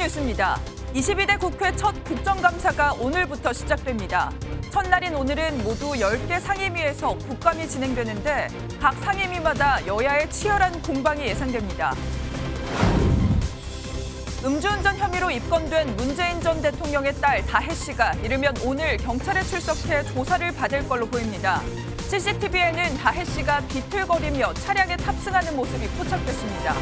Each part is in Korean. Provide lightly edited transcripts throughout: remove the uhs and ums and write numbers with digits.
뉴스입니다. 22대 국회 첫 국정감사가 오늘부터 시작됩니다. 첫날인 오늘은 모두 10개 상임위에서 국감이 진행되는데 각 상임위마다 여야의 치열한 공방이 예상됩니다. 음주운전 혐의로 입건된 문재인 전 대통령의 딸 다혜 씨가 이르면 오늘 경찰에 출석해 조사를 받을 걸로 보입니다. CCTV에는 다혜 씨가 비틀거리며 차량에 탑승하는 모습이 포착됐습니다.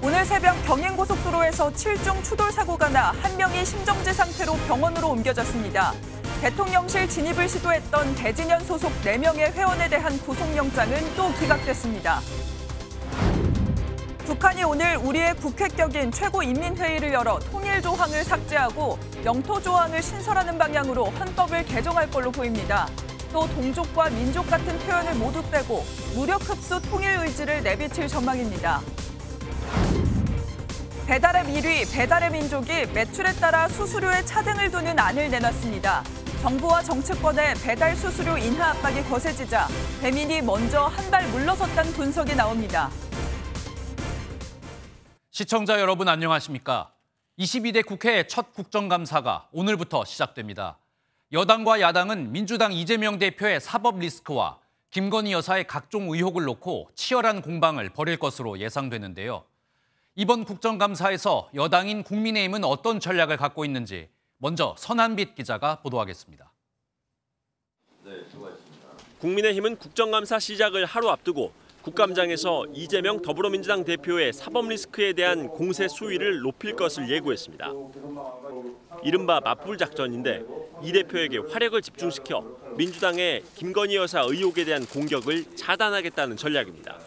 오늘 새벽 경인고속도로에서 7중 추돌 사고가 나 한 명이 심정지 상태로 병원으로 옮겨졌습니다. 대통령실 진입을 시도했던 대진현 소속 4명의 회원에 대한 구속영장은 또 기각됐습니다. 북한이 오늘 우리의 국회격인 최고인민회의를 열어 통일조항을 삭제하고 영토조항을 신설하는 방향으로 헌법을 개정할 걸로 보입니다. 또 동족과 민족 같은 표현을 모두 빼고 무력흡수 통일 의지를 내비칠 전망입니다. 배달앱 1위 배달의 민족이 매출에 따라 수수료에 차등을 두는 안을 내놨습니다. 정부와 정치권의 배달 수수료 인하 압박이 거세지자 배민이 먼저 한 발 물러섰다는 분석이 나옵니다. 시청자 여러분 안녕하십니까? 22대 국회 첫 국정감사가 오늘부터 시작됩니다. 여당과 야당은 민주당 이재명 대표의 사법 리스크와 김건희 여사의 각종 의혹을 놓고 치열한 공방을 벌일 것으로 예상되는데요. 이번 국정감사에서 여당인 국민의힘은 어떤 전략을 갖고 있는지 먼저 선한빛 기자가 보도하겠습니다. 네, 수고하셨습니다. 국민의힘은 국정감사 시작을 하루 앞두고 국감장에서 이재명 더불어민주당 대표의 사법 리스크에 대한 공세 수위를 높일 것을 예고했습니다. 이른바 맞불 작전인데 이 대표에게 화력을 집중시켜 민주당의 김건희 여사 의혹에 대한 공격을 차단하겠다는 전략입니다.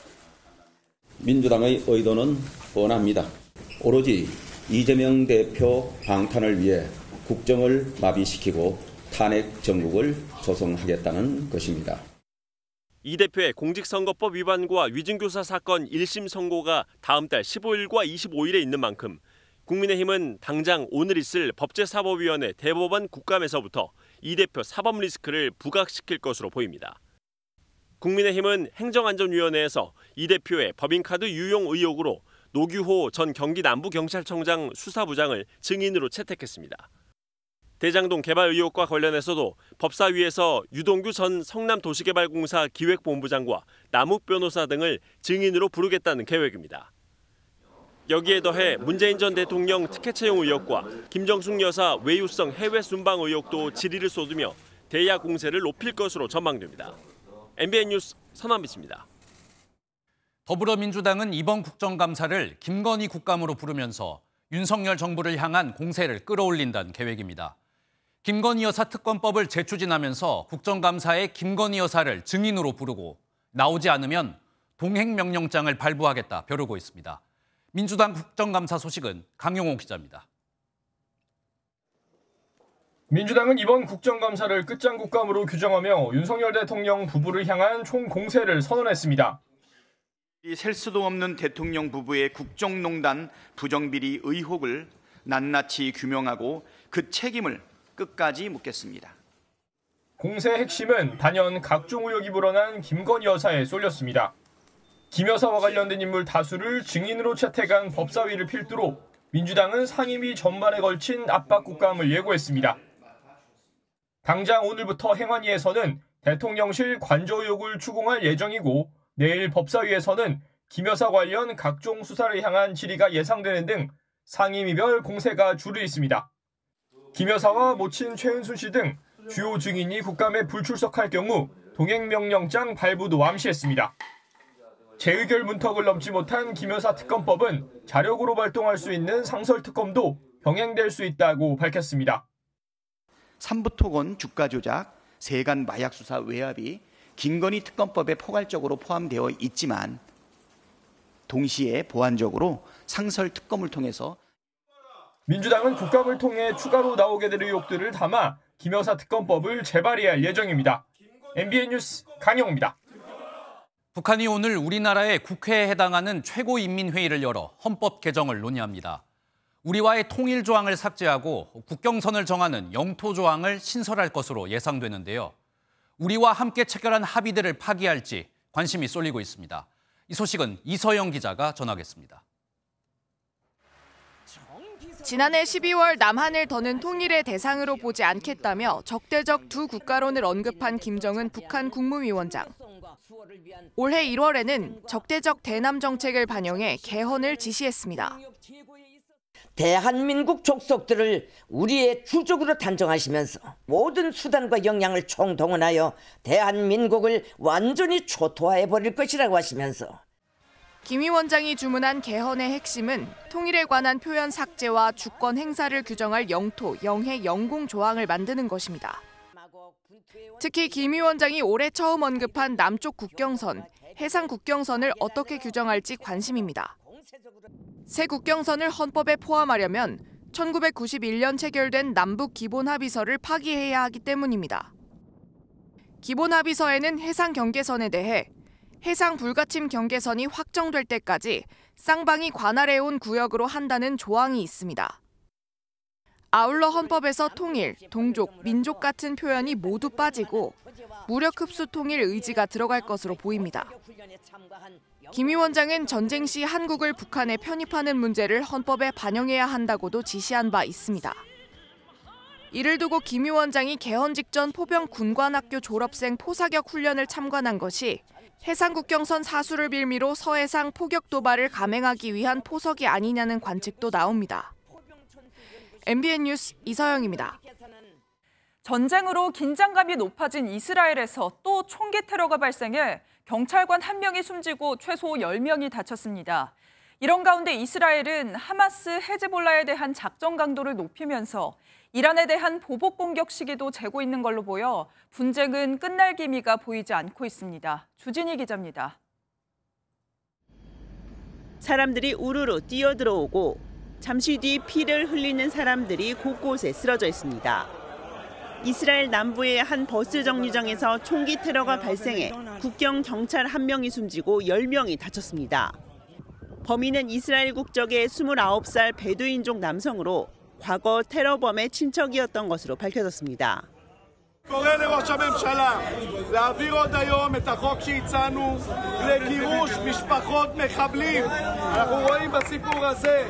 민주당의 의도는 뻔합니다. 오로지 이재명 대표 방탄을 위해 국정을 마비시키고 탄핵 정국을 조성하겠다는 것입니다. 이 대표의 공직선거법 위반과 위증교사 사건 1심 선고가 다음 달 15일과 25일에 있는 만큼 국민의힘은 당장 오늘 있을 법제사법위원회 대법원 국감에서부터 이 대표 사법 리스크를 부각시킬 것으로 보입니다. 국민의힘은 행정안전위원회에서 이 대표의 법인카드 유용 의혹으로 노규호 전 경기 남부경찰청장 수사부장을 증인으로 채택했습니다. 대장동 개발 의혹과 관련해서도 법사위에서 유동규 전 성남도시개발공사 기획본부장과 남욱 변호사 등을 증인으로 부르겠다는 계획입니다. 여기에 더해 문재인 전 대통령 특혜 채용 의혹과 김정숙 여사 외유성 해외 순방 의혹도 질의를 쏟으며 대야 공세를 높일 것으로 전망됩니다. MBN 뉴스 선한빛입니다. 더불어민주당은 이번 국정감사를 김건희 국감으로 부르면서 윤석열 정부를 향한 공세를 끌어올린다는 계획입니다. 김건희 여사 특검법을 재추진하면서 국정감사에 김건희 여사를 증인으로 부르고 나오지 않으면 동행명령장을 발부하겠다 벼르고 있습니다. 민주당 국정감사 소식은 강용호 기자입니다. 민주당은 이번 국정감사를 끝장국감으로 규정하며 윤석열 대통령 부부를 향한 총공세를 선언했습니다. 셀 수도 없는 대통령 부부의 국정농단 부정비리 의혹을 낱낱이 규명하고 그 책임을 끝까지 묻겠습니다. 공세의 핵심은 단연 각종 의혹이 불어난 김건희 여사에 쏠렸습니다. 김 여사와 관련된 인물 다수를 증인으로 채택한 법사위를 필두로 민주당은 상임위 전반에 걸친 압박국감을 예고했습니다. 당장 오늘부터 행안위에서는 대통령실 관저 의혹을 추궁할 예정이고 내일 법사위에서는 김 여사 관련 각종 수사를 향한 질의가 예상되는 등 상임위별 공세가 줄을 잇습니다. 김 여사와 모친 최은순 씨 등 주요 증인이 국감에 불출석할 경우 동행명령장 발부도 암시했습니다. 재의결 문턱을 넘지 못한 김 여사 특검법은 자력으로 발동할 수 있는 상설특검도 병행될 수 있다고 밝혔습니다. 삼부토건 주가 조작, 세간 마약 수사 외압이 김건희 특검법에 포괄적으로 포함되어 있지만 동시에 보완적으로 상설 특검을 통해서 민주당은 국감을 통해 추가로 나오게 될 의혹들을 담아 김 여사 특검법을 재발의할 예정입니다. MBN 뉴스 강영호입니다. 북한이 오늘 우리나라의 국회에 해당하는 최고인민회의를 열어 헌법 개정을 논의합니다. 우리와의 통일 조항을 삭제하고 국경선을 정하는 영토 조항을 신설할 것으로 예상되는데요. 우리와 함께 체결한 합의들을 파기할지 관심이 쏠리고 있습니다. 이 소식은 이서영 기자가 전하겠습니다. 지난해 12월 남한을 더는 통일의 대상으로 보지 않겠다며 적대적 두 국가론을 언급한 김정은 북한 국무위원장. 올해 1월에는 적대적 대남 정책을 반영해 개헌을 지시했습니다. 대한민국 족속들을 우리의 주적으로 단정하시면서 모든 수단과 역량을 총동원하여 대한민국을 완전히 초토화해버릴 것이라고 하시면서 김 위원장이 주문한 개헌의 핵심은 통일에 관한 표현 삭제와 주권 행사를 규정할 영토, 영해, 영공 조항을 만드는 것입니다. 특히 김 위원장이 올해 처음 언급한 남쪽 국경선, 해상 국경선을 어떻게 규정할지 관심입니다. 새 국경선을 헌법에 포함하려면 1991년 체결된 남북 기본합의서를 파기해야 하기 때문입니다. 기본합의서에는 해상 경계선에 대해 해상 불가침 경계선이 확정될 때까지 쌍방이 관할해온 구역으로 한다는 조항이 있습니다. 아울러 헌법에서 통일, 동족, 민족 같은 표현이 모두 빠지고 무력 흡수 통일 의지가 들어갈 것으로 보입니다. 김 위원장은 전쟁 시 한국을 북한에 편입하는 문제를 헌법에 반영해야 한다고도 지시한 바 있습니다. 이를 두고 김 위원장이 개헌 직전 포병 군관학교 졸업생 포사격 훈련을 참관한 것이 해상국경선 사수를 빌미로 서해상 포격 도발을 감행하기 위한 포석이 아니냐는 관측도 나옵니다. MBN 뉴스 이서영입니다. 전쟁으로 긴장감이 높아진 이스라엘에서 또 총기 테러가 발생해 경찰관 1명이 숨지고 최소 10명이 다쳤습니다. 이런 가운데 이스라엘은 하마스 헤즈볼라에 대한 작전 강도를 높이면서 이란에 대한 보복 공격 시기도 재고 있는 걸로 보여 분쟁은 끝날 기미가 보이지 않고 있습니다. 주진희 기자입니다. 사람들이 우르르 뛰어들어오고 잠시 뒤 피를 흘리는 사람들이 곳곳에 쓰러져 있습니다. 이스라엘 남부의 한 버스 정류장에서 총기 테러가 발생해 국경 경찰 1명이 숨지고 10명이 다쳤습니다. 범인은 이스라엘 국적의 29살 베두인족 남성으로 과거 테러범의 친척이었던 것으로 밝혀졌습니다. קורא לראש הממשלה להעביר עוד היום את החוק שהצענו לגירוש משפחות מחבלים. אנחנו רואים בסיפור הזה.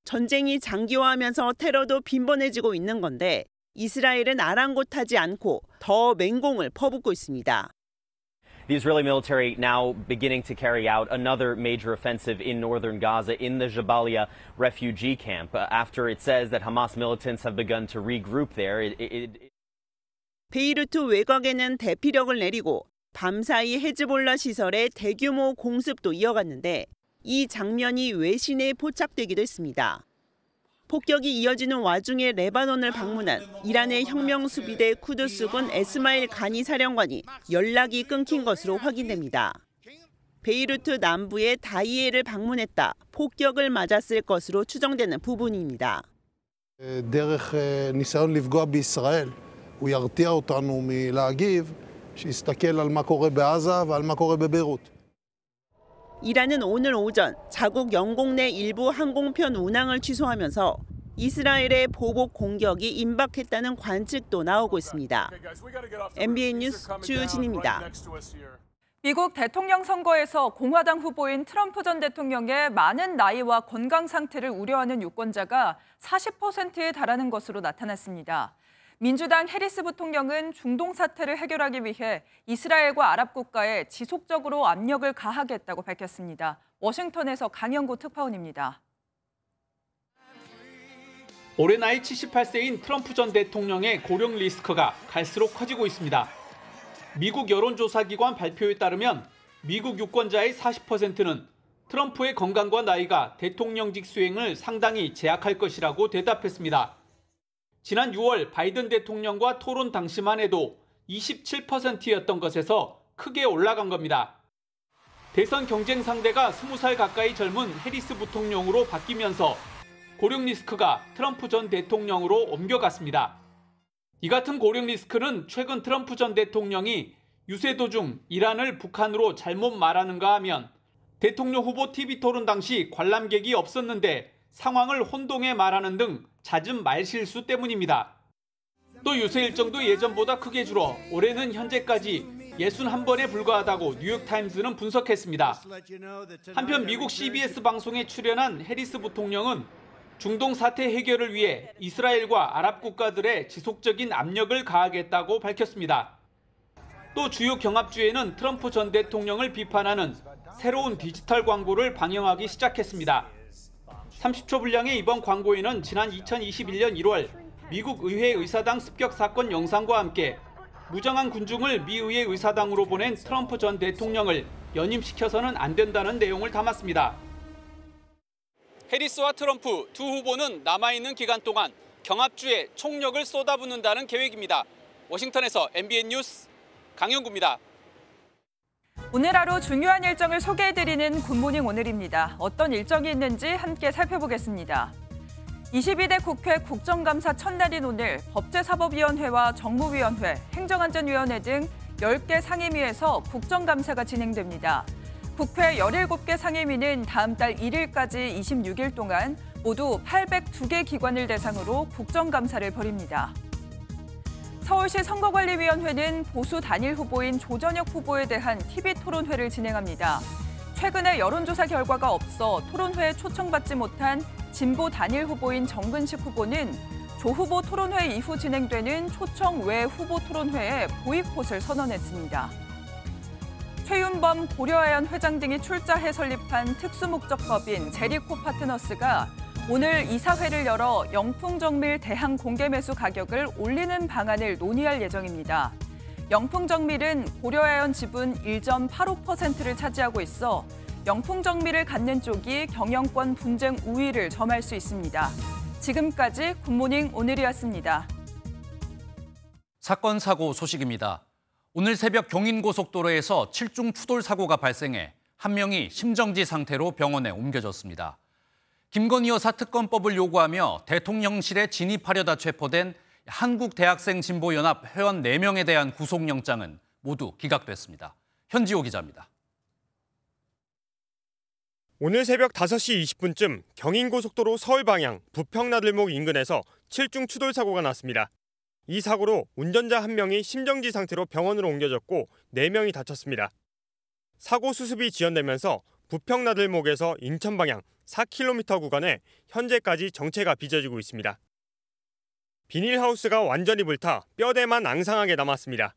전쟁이 장기화하면서 테러도 빈번해지고 있는 건데 이스라엘은 아랑곳하지 않고 더 맹공을 퍼붓고 있습니다. The Israeli military now beginning to carry out another major offensive in northern Gaza in the Jabalia refugee camp after it says that Hamas militants have begun to regroup there. 베이루트 외곽에는 대피력을 내리고 밤사이 헤즈볼라 시설에 대규모 공습도 이어갔는데 이 장면이 외신에 포착되기도 했습니다. 폭격이 이어지는 와중에 레바논을 방문한 이란의 혁명수비대 쿠드스군 에스마일 가니 사령관이 연락이 끊긴 것으로 확인됩니다. 베이루트 남부의 다이에를 방문했다 폭격을 맞았을 것으로 추정되는 부분입니다. דרך ניסיון לפגוע בישראל, הוא ירתיע אותנו מלהגיב, שיסתכל על מה קורה בעזה ועל מה קורה בביירות. 이란은 오늘 오전 자국 영공 내 일부 항공편 운항을 취소하면서 이스라엘의 보복 공격이 임박했다는 관측도 나오고 있습니다. MBN 뉴스 주진입니다. 미국 대통령 선거에서 공화당 후보인 트럼프 전 대통령의 많은 나이와 건강 상태를 우려하는 유권자가 40%에 달하는 것으로 나타났습니다. 민주당 해리스 부통령은 중동 사태를 해결하기 위해 이스라엘과 아랍 국가에 지속적으로 압력을 가하겠다고 밝혔습니다. 워싱턴에서 강영구 특파원입니다. 올해 나이 78세인 트럼프 전 대통령의 고령 리스크가 갈수록 커지고 있습니다. 미국 여론조사기관 발표에 따르면 미국 유권자의 40%는 트럼프의 건강과 나이가 대통령직 수행을 상당히 제약할 것이라고 대답했습니다. 지난 6월 바이든 대통령과 토론 당시만 해도 27%였던 것에서 크게 올라간 겁니다. 대선 경쟁 상대가 20살 가까이 젊은 해리스 부통령으로 바뀌면서 고령 리스크가 트럼프 전 대통령으로 옮겨갔습니다. 이 같은 고령 리스크는 최근 트럼프 전 대통령이 유세 도중 이란을 북한으로 잘못 말하는가 하면 대통령 후보 TV 토론 당시 관람객이 없었는데 상황을 혼동해 말하는 등 잦은 말실수 때문입니다. 또 유세 일정도 예전보다 크게 줄어 올해는 현재까지 61번에 불과하다고 뉴욕타임스는 분석했습니다. 한편 미국 CBS 방송에 출연한 해리스 부통령은 중동 사태 해결을 위해 이스라엘과 아랍 국가들의 지속적인 압력을 가하겠다고 밝혔습니다. 또 주요 경합주에는 트럼프 전 대통령을 비판하는 새로운 디지털 광고를 방영하기 시작했습니다. 30초 분량의 이번 광고에는 지난 2021년 1월 미국 의회 의사당 습격 사건 영상과 함께 무장한 군중을 미 의회 의사당으로 보낸 트럼프 전 대통령을 연임시켜서는 안 된다는 내용을 담았습니다. 해리스와 트럼프 두 후보는 남아있는 기간 동안 경합주에 총력을 쏟아붓는다는 계획입니다. 워싱턴에서 MBN 뉴스 강영구입니다. 오늘 하루 중요한 일정을 소개해드리는 굿모닝 오늘입니다. 어떤 일정이 있는지 함께 살펴보겠습니다. 22대 국회 국정감사 첫날인 오늘 법제사법위원회와 정무위원회, 행정안전위원회 등 10개 상임위에서 국정감사가 진행됩니다. 국회 17개 상임위는 다음 달 1일까지 26일 동안 모두 802개 기관을 대상으로 국정감사를 벌입니다. 서울시 선거관리위원회는 보수 단일 후보인 조전혁 후보에 대한 TV 토론회를 진행합니다. 최근에 여론조사 결과가 없어 토론회에 초청받지 못한 진보 단일 후보인 정근식 후보는 조 후보 토론회 이후 진행되는 초청 외 후보 토론회에 보이콧을 선언했습니다. 최윤범 고려아연 회장 등이 출자해 설립한 특수목적법인 제리코 파트너스가 오늘 이사회를 열어 영풍정밀 대항 공개매수 가격을 올리는 방안을 논의할 예정입니다. 영풍정밀은 고려아연 지분 1.85%를 차지하고 있어 영풍정밀을 갖는 쪽이 경영권 분쟁 우위를 점할 수 있습니다. 지금까지 굿모닝 오늘이었습니다. 사건 사고 소식입니다. 오늘 새벽 경인고속도로에서 7중 추돌 사고가 발생해 한 명이 심정지 상태로 병원에 옮겨졌습니다. 김건희 여사 특검법을 요구하며 대통령실에 진입하려다 체포된 한국대학생진보연합 회원 4명에 대한 구속영장은 모두 기각됐습니다. 현지호 기자입니다. 오늘 새벽 5시 20분쯤 경인고속도로 서울 방향 부평나들목 인근에서 7중 추돌 사고가 났습니다. 이 사고로 운전자 1명이 심정지 상태로 병원으로 옮겨졌고 4명이 다쳤습니다. 사고 수습이 지연되면서 부평나들목에서 인천 방향 4km 구간에 현재까지 정체가 빚어지고 있습니다. 비닐하우스가 완전히 불타 뼈대만 앙상하게 남았습니다.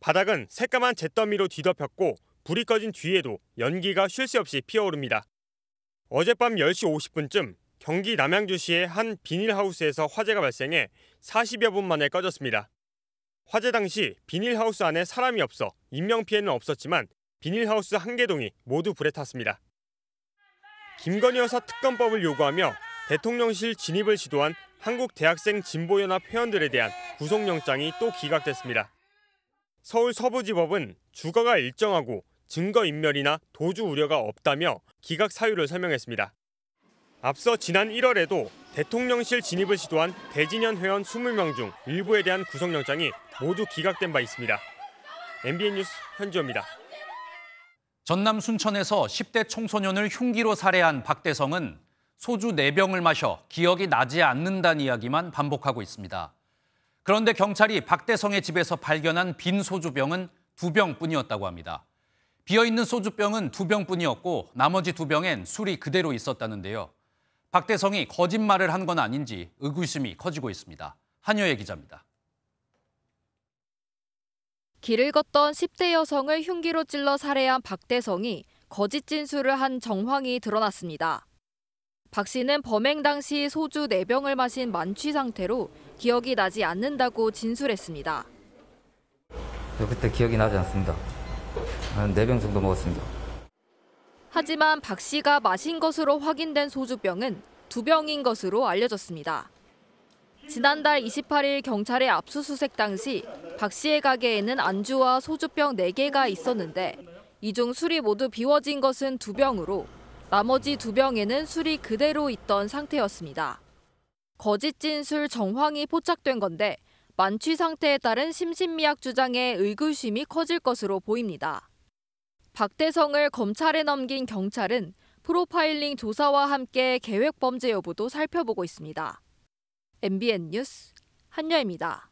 바닥은 새까만 잿더미로 뒤덮였고 불이 꺼진 뒤에도 연기가 쉴 새 없이 피어오릅니다. 어젯밤 10시 50분쯤 경기 남양주시의 한 비닐하우스에서 화재가 발생해 40여 분 만에 꺼졌습니다. 화재 당시 비닐하우스 안에 사람이 없어 인명피해는 없었지만 비닐하우스 1개동이 모두 불에 탔습니다. 김건희 여사 특검법을 요구하며 대통령실 진입을 시도한 한국대학생진보연합 회원들에 대한 구속영장이 또 기각됐습니다. 서울 서부지법은 주거가 일정하고 증거인멸이나 도주 우려가 없다며 기각 사유를 설명했습니다. 앞서 지난 1월에도 대통령실 진입을 시도한 대진현 회원 20명 중 일부에 대한 구속영장이 모두 기각된 바 있습니다. MBN 뉴스 현지호입니다. 전남 순천에서 10대 청소년을 흉기로 살해한 박대성은 소주 4병을 마셔 기억이 나지 않는다는 이야기만 반복하고 있습니다. 그런데 경찰이 박대성의 집에서 발견한 빈 소주병은 2병뿐이었다고 합니다. 비어있는 소주병은 2병뿐이었고 나머지 2병엔 술이 그대로 있었다는데요. 박대성이 거짓말을 한 건 아닌지 의구심이 커지고 있습니다. 한효예 기자입니다. 길을 걷던 10대 여성을 흉기로 찔러 살해한 박대성이 거짓 진술을 한 정황이 드러났습니다. 박 씨는 범행 당시 소주 4병을 마신 만취 상태로 기억이 나지 않는다고 진술했습니다. 그때 기억이 나지 않습니다. 한 4병 정도 먹었습니다. 하지만 박 씨가 마신 것으로 확인된 소주병은 2병인 것으로 알려졌습니다. 지난달 28일 경찰의 압수수색 당시 박 씨의 가게에는 안주와 소주병 4개가 있었는데 이 중 술이 모두 비워진 것은 2병으로 나머지 2병에는 술이 그대로 있던 상태였습니다. 거짓 진술 정황이 포착된 건데 만취 상태에 따른 심신미약 주장에 의구심이 커질 것으로 보입니다. 박대성을 검찰에 넘긴 경찰은 프로파일링 조사와 함께 계획 범죄 여부도 살펴보고 있습니다. MBN 뉴스 한여입니다.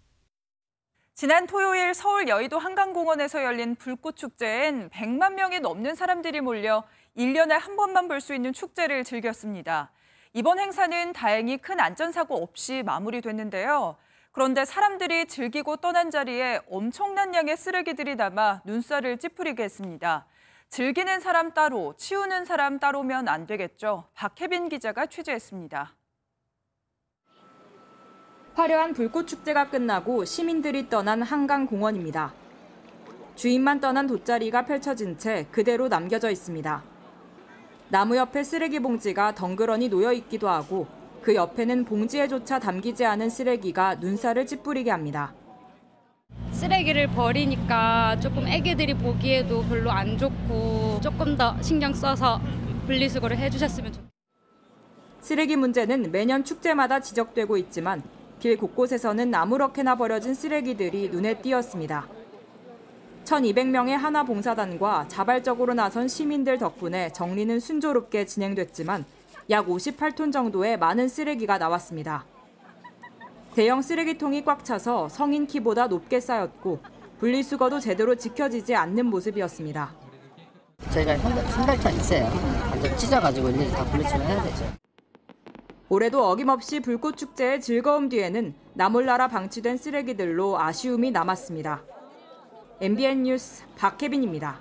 지난 토요일 서울 여의도 한강공원에서 열린 불꽃축제엔 100만 명이 넘는 사람들이 몰려 1년에 한 번만 볼 수 있는 축제를 즐겼습니다. 이번 행사는 다행히 큰 안전사고 없이 마무리됐는데요. 그런데 사람들이 즐기고 떠난 자리에 엄청난 양의 쓰레기들이 남아 눈살을 찌푸리게 했습니다. 즐기는 사람 따로, 치우는 사람 따로면 안 되겠죠. 박혜빈 기자가 취재했습니다. 화려한 불꽃축제가 끝나고 시민들이 떠난 한강공원입니다. 주인만 떠난 돗자리가 펼쳐진 채 그대로 남겨져 있습니다. 나무 옆에 쓰레기 봉지가 덩그러니 놓여 있기도 하고 그 옆에는 봉지에조차 담기지 않은 쓰레기가 눈살을 찌푸리게 합니다. 쓰레기를 버리니까 조금 애기들이 보기에도 별로 안 좋고 조금 더 신경 써서 분리수거를 해주셨으면 좋겠습니다. 쓰레기 문제는 매년 축제마다 지적되고 있지만 길 곳곳에서는 아무렇게나 버려진 쓰레기들이 눈에 띄었습니다. 1,200명의 하나봉사단과 자발적으로 나선 시민들 덕분에 정리는 순조롭게 진행됐지만 약 58톤 정도의 많은 쓰레기가 나왔습니다. 대형 쓰레기통이 꽉 차서 성인 키보다 높게 쌓였고 분리수거도 제대로 지켜지지 않는 모습이었습니다. 저희가 한 달차 있어요. 완전 찢어가지고 일일이 다 분리수거 해야 되죠. 올해도 어김없이 불꽃축제의 즐거움 뒤에는 나몰라라 방치된 쓰레기들로 아쉬움이 남았습니다. MBN 뉴스 박혜빈입니다.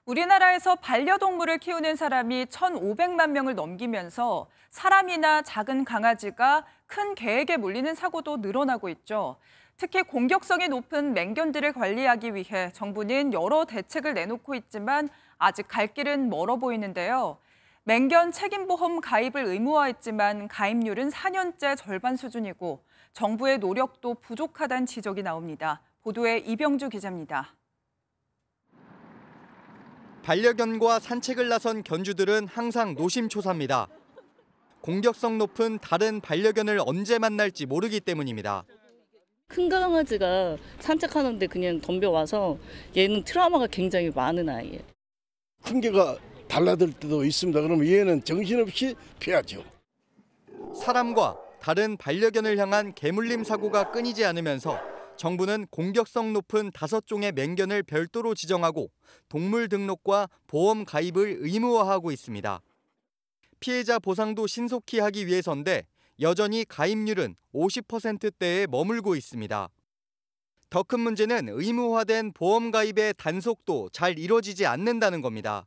우리나라에서 반려동물을 키우는 사람이 1,500만 명을 넘기면서 사람이나 작은 강아지가 큰 개에게 물리는 사고도 늘어나고 있죠. 특히 공격성이 높은 맹견들을 관리하기 위해 정부는 여러 대책을 내놓고 있지만 아직 갈 길은 멀어 보이는데요. 맹견 책임보험 가입을 의무화했지만 가입률은 4년째 절반 수준이고 정부의 노력도 부족하다는 지적이 나옵니다. 보도에 이병주 기자입니다. 반려견과 산책을 나선 견주들은 항상 노심초사입니다. 공격성 높은 다른 반려견을 언제 만날지 모르기 때문입니다. 큰 강아지가 산책하는데 그냥 덤벼와서 얘는 트라우마가 굉장히 많은 아이예요. 큰 개가 달라들 때도 있습니다. 그러면 얘는 정신없이 피하죠. 사람과 다른 반려견을 향한 개물림 사고가 끊이지 않으면서 정부는 공격성 높은 5종의 맹견을 별도로 지정하고 동물 등록과 보험 가입을 의무화하고 있습니다. 피해자 보상도 신속히 하기 위해서인데 여전히 가입률은 50%대에 머물고 있습니다. 더 큰 문제는 의무화된 보험 가입의 단속도 잘 이뤄지지 않는다는 겁니다.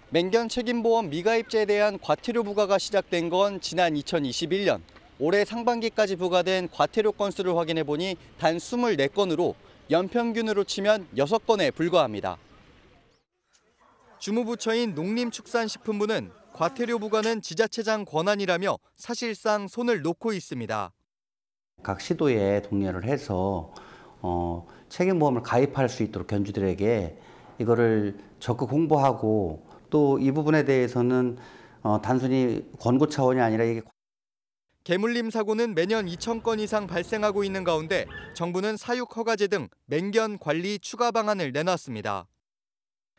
맹견 책임보험 미가입자에 대한 과태료 부과가 시작된 건 지난 2021년. 올해 상반기까지 부과된 과태료 건수를 확인해 보니 단 24건으로 연평균으로 치면 6건에 불과합니다. 주무부처인 농림축산식품부는 과태료 부과는 지자체장 권한이라며 사실상 손을 놓고 있습니다. 각 시도에 독려를 해서 책임보험을 가입할 수 있도록 견주들에게 이거를 적극 홍보하고 또 이 부분에 대해서는 단순히 권고 차원이 아니라 이게 개물림 사고는 매년 2,000건 이상 발생하고 있는 가운데 정부는 사육 허가제 등 맹견 관리 추가 방안을 내놨습니다.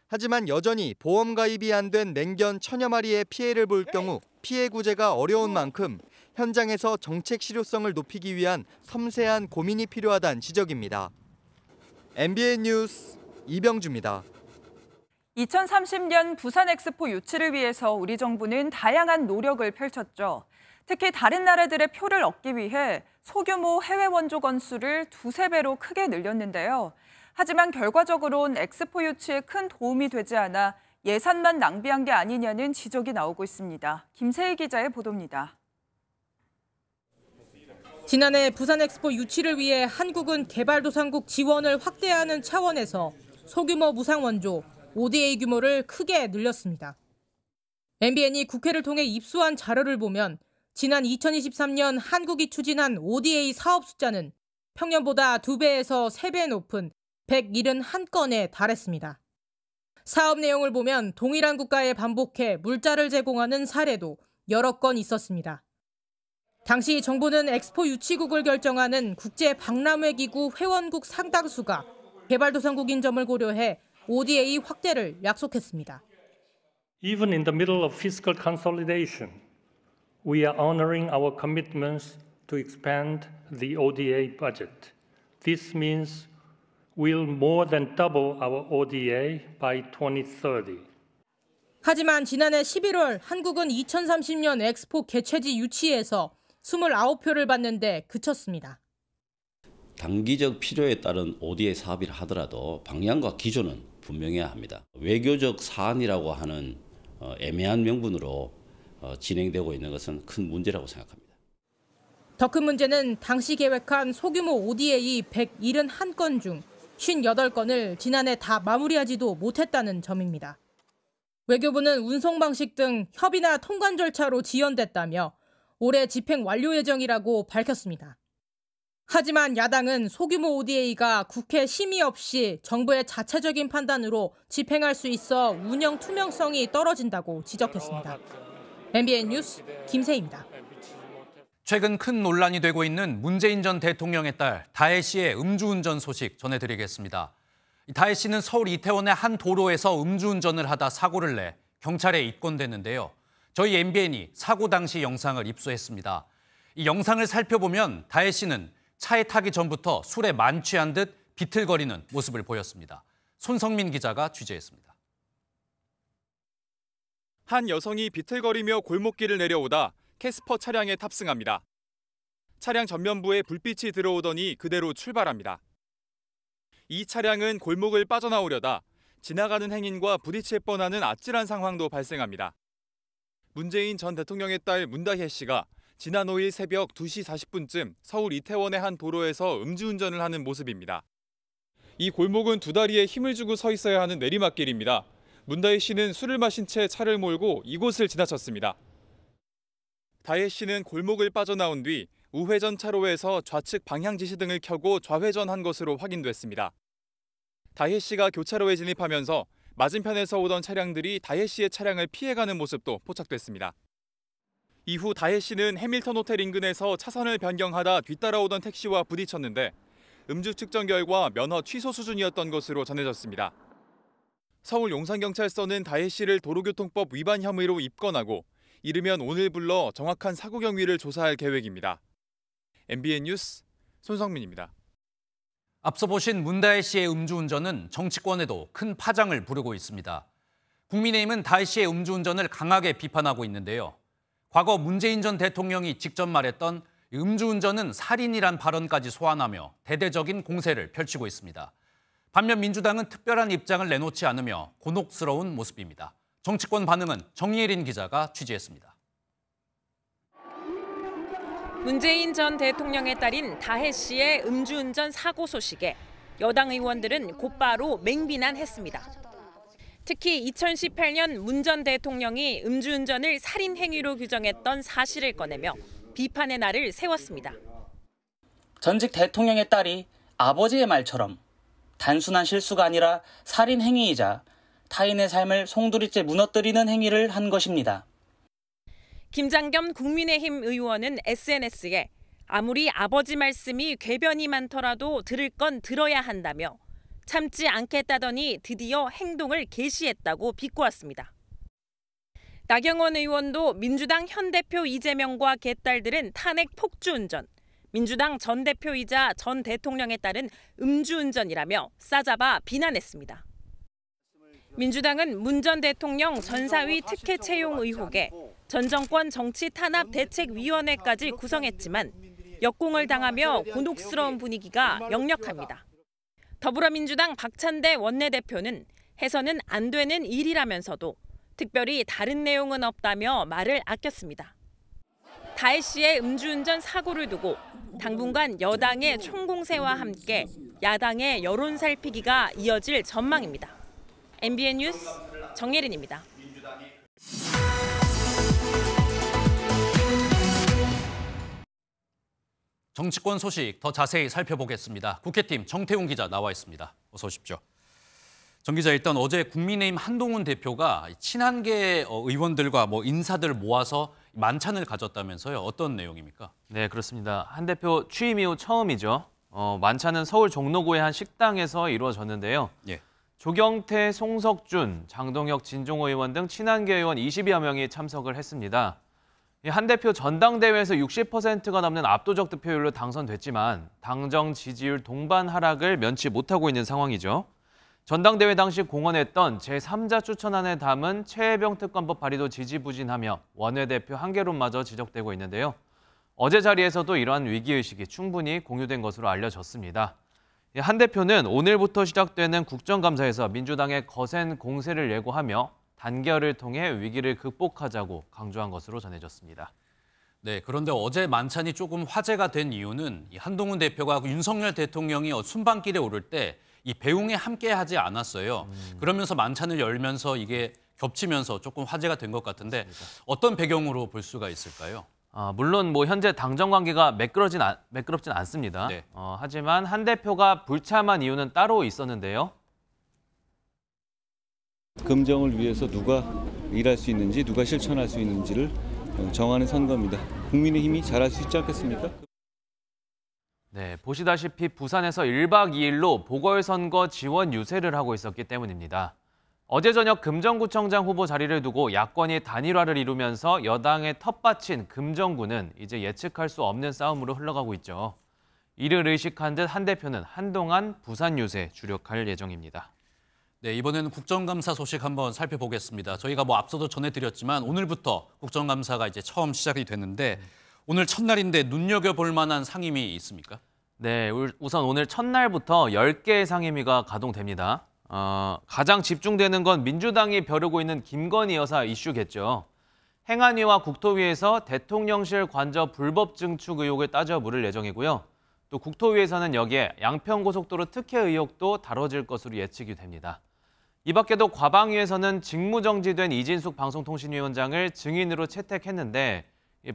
하지만 여전히 보험 가입이 안 된 맹견 1,000여 마리의 피해를 볼 경우 피해 구제가 어려운 만큼 현장에서 정책 실효성을 높이기 위한 섬세한 고민이 필요하다는 지적입니다. MBN 뉴스 이병주입니다. 2030년 부산 엑스포 유치를 위해서 우리 정부는 다양한 노력을 펼쳤죠. 특히 다른 나라들의 표를 얻기 위해 소규모 해외 원조 건수를 2~3배로 크게 늘렸는데요. 하지만 결과적으로는 엑스포 유치에 큰 도움이 되지 않아 예산만 낭비한 게 아니냐는 지적이 나오고 있습니다. 김세희 기자의 보도입니다. 지난해 부산 엑스포 유치를 위해 한국은 개발도상국 지원을 확대하는 차원에서 소규모 무상 원조 ODA 규모를 크게 늘렸습니다. MBN이 국회를 통해 입수한 자료를 보면 지난 2023년 한국이 추진한 ODA 사업 숫자는 평년보다 2배에서 3배 높은 171건에 달했습니다. 사업 내용을 보면 동일한 국가에 반복해 물자를 제공하는 사례도 여러 건 있었습니다. 당시 정부는 엑스포 유치국을 결정하는 국제박람회기구 회원국 상당수가 개발도상국인 점을 고려해 ODA 확대를 약속했습니다. Even in the middle of fiscal consolidation, we are honoring our commitments to expand the ODA budget. This means we'll more than double our ODA by 2030. 하지만 지난해 11월 한국은 2030년 엑스포 개최지 유치에서 29표를 받는데 그쳤습니다. 단기적 필요에 따른 ODA 사업이라 하더라도 방향과 기조는 분명해야 합니다. 외교적 사안이라고 하는 애매한 명분으로 진행되고 있는 것은 큰 문제라고 생각합니다. 더 큰 문제는 당시 계획한 소규모 ODA 171건 중 58건을 지난해 다 마무리하지도 못했다는 점입니다. 외교부는 운송 방식 등 협의나 통관 절차로 지연됐다며 올해 집행 완료 예정이라고 밝혔습니다. 하지만 야당은 소규모 ODA가 국회 심의 없이 정부의 자체적인 판단으로 집행할 수 있어 운영 투명성이 떨어진다고 지적했습니다. MBN 뉴스 김세희입니다. 최근 큰 논란이 되고 있는 문재인 전 대통령의 딸 다혜 씨의 음주운전 소식 전해드리겠습니다. 다혜 씨는 서울 이태원의 한 도로에서 음주운전을 하다 사고를 내 경찰에 입건됐는데요. 저희 MBN이 사고 당시 영상을 입수했습니다. 이 영상을 살펴보면 다혜 씨는 차에 타기 전부터 술에 만취한 듯 비틀거리는 모습을 보였습니다. 손성민 기자가 취재했습니다. 한 여성이 비틀거리며 골목길을 내려오다 캐스퍼 차량에 탑승합니다. 차량 전면부에 불빛이 들어오더니 그대로 출발합니다. 이 차량은 골목을 빠져나오려다 지나가는 행인과 부딪힐 뻔하는 아찔한 상황도 발생합니다. 문재인 전 대통령의 딸 문다혜 씨가 지난 5일 새벽 2시 40분쯤 서울 이태원의 한 도로에서 음주운전을 하는 모습입니다. 이 골목은 두 다리에 힘을 주고 서 있어야 하는 내리막길입니다. 문다혜 씨는 술을 마신 채 차를 몰고 이곳을 지나쳤습니다. 다혜 씨는 골목을 빠져나온 뒤 우회전 차로에서 좌측 방향 지시 등을 켜고 좌회전한 것으로 확인됐습니다. 다혜 씨가 교차로에 진입하면서 맞은편에서 오던 차량들이 다혜 씨의 차량을 피해가는 모습도 포착됐습니다. 이후 다혜 씨는 해밀턴 호텔 인근에서 차선을 변경하다 뒤따라오던 택시와 부딪혔는데 음주 측정 결과 면허 취소 수준이었던 것으로 전해졌습니다. 서울 용산경찰서는 다혜 씨를 도로교통법 위반 혐의로 입건하고 이르면 오늘 불러 정확한 사고 경위를 조사할 계획입니다. MBN 뉴스 손성민입니다. 앞서 보신 문다혜 씨의 음주운전은 정치권에도 큰 파장을 부르고 있습니다. 국민의힘은 다혜 씨의 음주운전을 강하게 비판하고 있는데요. 과거 문재인 전 대통령이 직접 말했던 음주운전은 살인이란 발언까지 소환하며 대대적인 공세를 펼치고 있습니다. 반면 민주당은 특별한 입장을 내놓지 않으며 곤혹스러운 모습입니다. 정치권 반응은 정예린 기자가 취재했습니다. 문재인 전 대통령의 딸인 다혜 씨의 음주운전 사고 소식에 여당 의원들은 곧바로 맹비난했습니다. 특히 2018년 문 전 대통령이 음주운전을 살인 행위로 규정했던 사실을 꺼내며 비판의 날을 세웠습니다. 전직 대통령의 딸이 아버지의 말처럼 단순한 실수가 아니라 살인 행위이자 타인의 삶을 송두리째 무너뜨리는 행위를 한 것입니다. 김장겸 국민의힘 의원은 SNS에 아무리 아버지 말씀이 궤변이 많더라도 들을 건 들어야 한다며 참지 않겠다더니 드디어 행동을 개시했다고 비꼬았습니다. 나경원 의원도 민주당 현 대표 이재명과 개딸들은 탄핵 폭주운전, 민주당 전 대표이자 전 대통령에 따른 음주운전이라며 싸잡아 비난했습니다. 민주당은 문 전 대통령 전사위 특혜 채용 의혹에 전 정권 정치 탄압 대책위원회까지 구성했지만 역공을 당하며 곤혹스러운 분위기가 역력합니다. 더불어민주당 박찬대 원내대표는 해서는 안 되는 일이라면서도 특별히 다른 내용은 없다며 말을 아꼈습니다. 다혜 씨의 음주운전 사고를 두고 당분간 여당의 총공세와 함께 야당의 여론 살피기가 이어질 전망입니다. MBN 뉴스 정예린입니다. 정치권 소식 더 자세히 살펴보겠습니다. 국회팀 정태훈 기자 나와 있습니다. 어서 오십시오. 정 기자, 일단 어제 국민의힘 한동훈 대표가 친한계 의원들과 인사들 모아서 만찬을 가졌다면서요. 어떤 내용입니까? 네, 그렇습니다. 한 대표 취임 이후 처음이죠. 만찬은 서울 종로구의 한 식당에서 이루어졌는데요. 예. 조경태, 송석준, 장동혁, 진종호 의원 등 친한계 의원 20여 명이 참석을 했습니다. 한 대표 전당대회에서 60%가 넘는 압도적 득표율로 당선됐지만 당정 지지율 동반 하락을 면치 못하고 있는 상황이죠. 전당대회 당시 공언했던 제3자 추천안에 담은 최혜병 특검법 발의도 지지부진하며 원내대표 한계론마저 지적되고 있는데요. 어제 자리에서도 이러한 위기의식이 충분히 공유된 것으로 알려졌습니다. 한 대표는 오늘부터 시작되는 국정감사에서 민주당의 거센 공세를 예고하며 단결을 통해 위기를 극복하자고 강조한 것으로 전해졌습니다. 네, 그런데 어제 만찬이 조금 화제가 된 이유는 한동훈 대표가 윤석열 대통령이 순방길에 오를 때 이 배웅에 함께하지 않았어요. 그러면서 만찬을 열면서 이게 겹치면서 조금 화제가 된 것 같은데 어떤 배경으로 볼 수가 있을까요? 물론 현재 당정 관계가 매끄럽진 않습니다. 네. 하지만 한 대표가 불참한 이유는 따로 있었는데요. 금정을 위해서 누가 일할 수 있는지, 누가 실천할 수 있는지를 정하는 선거입니다. 국민의힘이 잘할 수 있지 않겠습니까? 네, 보시다시피 부산에서 1박 2일로 보궐선거 지원 유세를 하고 있었기 때문입니다. 어제 저녁 금정구청장 후보 자리를 두고 야권이 단일화를 이루면서 여당의 텃밭인 금정구는 이제 예측할 수 없는 싸움으로 흘러가고 있죠. 이를 의식한 듯 한 대표는 한동안 부산 유세 주력할 예정입니다. 네, 이번에는 국정감사 소식 한번 살펴보겠습니다. 저희가 앞서도 전해드렸지만 오늘부터 국정감사가 이제 처음 시작이 되는데 오늘 첫날인데 눈여겨볼 만한 상임위 있습니까? 네, 우선 오늘 첫날부터 10개의 상임위가 가동됩니다. 가장 집중되는 건 민주당이 벼르고 있는 김건희 여사 이슈겠죠. 행안위와 국토위에서 대통령실 관저 불법 증축 의혹을 따져 물을 예정이고요. 또 국토위에서는 여기에 양평고속도로 특혜 의혹도 다뤄질 것으로 예측이 됩니다. 이 밖에도 과방위에서는 직무정지된 이진숙 방송통신위원장을 증인으로 채택했는데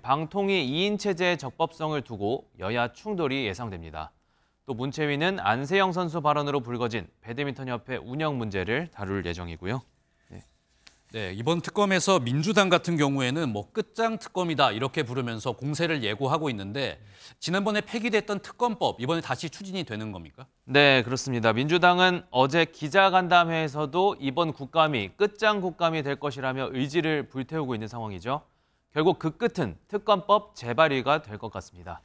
방통위 2인 체제의 적법성을 두고 여야 충돌이 예상됩니다. 또 문체위는 안세영 선수 발언으로 불거진 배드민턴협회 운영 문제를 다룰 예정이고요. 네, 이번 특검에서 민주당 같은 경우에는 끝장 특검이다 이렇게 부르면서 공세를 예고하고 있는데 지난번에 폐기됐던 특검법 이번에 다시 추진이 되는 겁니까? 네, 그렇습니다. 민주당은 어제 기자간담회에서도 이번 국감이 끝장 국감이 될 것이라며 의지를 불태우고 있는 상황이죠. 결국 그 끝은 특검법 재발의가 될 것 같습니다.